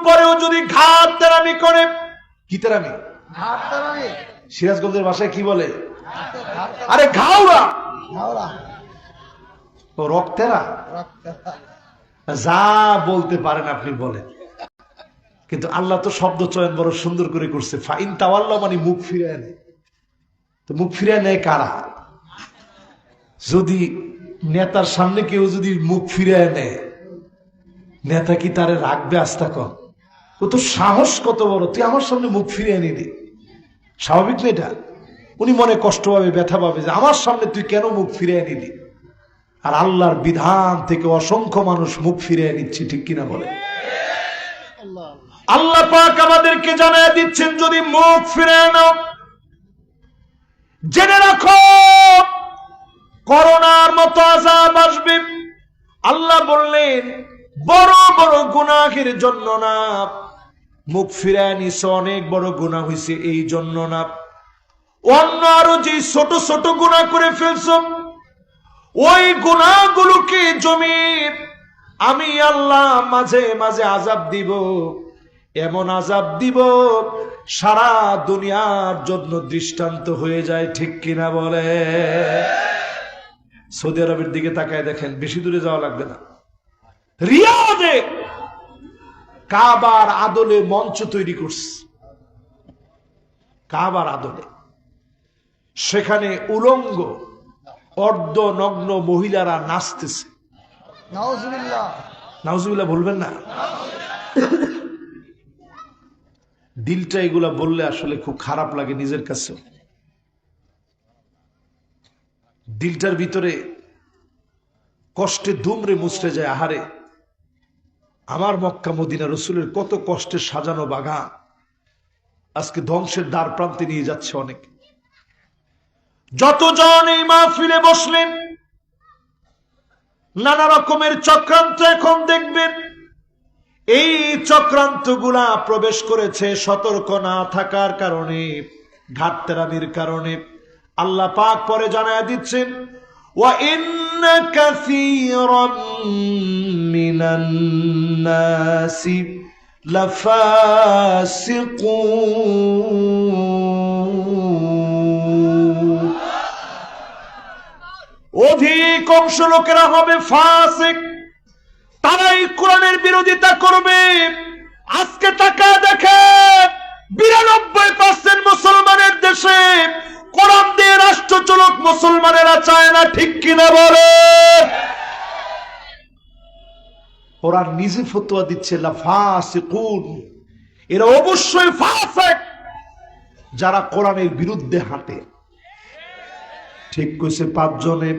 পরেও যদি ঘাট তেরামি করে, কি তেরামি? সিরাজগঞ্জের ভাষায় কি বলে? আরে ঘাওড়া, ও রক্তেরা, যা বলতে পারেন আপনি বলেন। কিন্তু আল্লাহ তো শব্দ চয়ন বড় সুন্দর করে করছে। ফাইন তাওয়াল্লাহ মানে মুখ ফিরিয়ে নেয়। তো মুখ ফিরিয়ে নেয় কারা? যদি নেতার সামনে কেউ যদি মুখ ফিরিয়ে নেয়, নেতা কি তারে রাখবে? আস্থা কর, ও তো সাহস কত বড়, তুই আমার সামনে মুখ ফিরিয়ে নিলি। স্বাভাবিক না এটা? উনি মনে কষ্ট পাবে, ব্যথা পাবে যে আমার সামনে তুই কেন মুখ ফিরিয়ে নিলি। আর আল্লাহর বিধান থেকে অসংখ্য মানুষ মুখ ফিরিয়ে নিচ্ছে, ঠিক কিনা বলে? আল্লাহ পাক আমাদেরকে জানায় দিচ্ছেন, যদি মুখ ফিরিয়ে নাও, জেনে রাখো করোনার মতো আযাব আসবে। আল্লাহ বললেন, বড় বড় গুনাহের জন্য না, মুখ ফিরায় নিছ অনেক বড় গুনাহ হয়েছে এই জন্য না, অন্য আরো যে ছোট ছোট গুনাহ করে ফেলছ, ওই গুনাহগুলোকে জমির আমি আল্লাহ মাঝে মাঝে আযাব দিব, এমন আযাব দিব সারা দুনিয়ার জন্য দৃষ্টান্ত হয়ে যায়, ঠিক কিনা বলে? সৌদি আরবের দিকে তাকায় দেখেন, বেশি দূরে যাওয়া লাগবে না, রিয়াদে কাবার আদলে মঞ্চ তৈরি করছে, কাবার আদলে। সেখানে উলঙ্গ অর্ধ নগ্ন মহিলারা নাচতেছে। নাউজুবিল্লাহ, নাউজুবিল্লাহ বলবেন না। দিলটা এগুলা বললে আসলে খুব খারাপ লাগে নিজের কাছে। দিলটার ভিতরে কষ্টে দুমড়ে মুচড়ে যায়। আহারে, আমার মক্কা মদিনা রসুলের কত কষ্টের সাজানো বাগান আজকে ধ্বংসের দ্বার প্রান্তে নিয়ে যাচ্ছে অনেক। যতজন এই মাহফিলে বসলেন, নানা রকমের চক্রান্ত এখন দেখবেন। এই চক্রান্তগুলা প্রবেশ করেছে সতর্ক না থাকার কারণে, ঘাটতেরামির কারণে। আল্লাহ পাক পরে জানায় দিচ্ছেন, ওয়া ইন্না কাসীরাম মিনান নাসি লাফাসিকুন, অধিকাংশ লোকেরা হবে ফাসিক, তারাই কোরআনের বিরোধিতা করবে। আজকে টাকা দেখে ৯২% মুসলমানের দেশে কোরআন দিয়ে রাষ্ট্র চলুক মুসলমানেরা চায় না, ঠিক কিনা বলে? কোরআন নিজে ফতোয়া দিচ্ছে লাফাসিকুন, এরা অবশ্যই ফাসিক যারা কোরআনের বিরুদ্ধে হাঁটে। ঠিক কইছে ৫ জনের,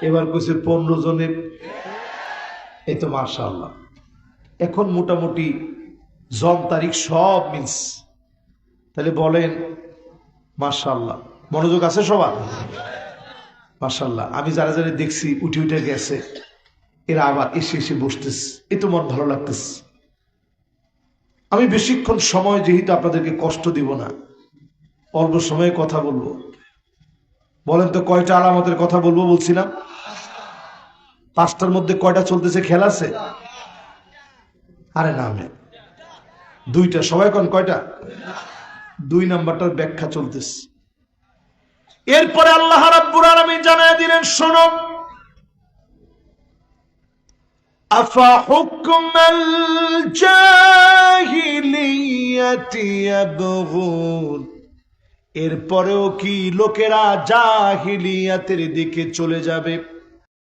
এবার কইছে ১৫ জনের। এই তো মাশাআল্লাহ, এখন মোটামুটি জন তারিখ সব মিলস। তাহলে বলেন মাশাআল্লাহ, মনোযোগ আছে সবার? মাশাআল্লাহ। আমি যারা যারা দেখছি উঠে উঠে গেছে, এরা আবার এসে এসে বসতেছে, এ তো মন ভালো লাগতেছে। আমি বেশিক্ষণ সময় যেহেতু আপনাদেরকে কষ্ট দিব না, অল্প সময়ে কথা বলবো। বলেন তো কয়টা আলামতের কথা বলবো বলছিলাম? ৫টার মধ্যে কয়টা চলতেছে খেলা আছে? আরে না, আমি ২টা। সবাই কোন কয়টা? ২ নাম্বারটার ব্যাখ্যা চলতেছে। এরপরে আল্লাহ রাব্বুল আলামিন জানায় দিলেন, শোনো, আফা হুকমাল জাহিলিয়াতি ইয়াবগুন, এরপরেও কি লোকেরা জাহিলিয়াতের দিকে চলে যাবে?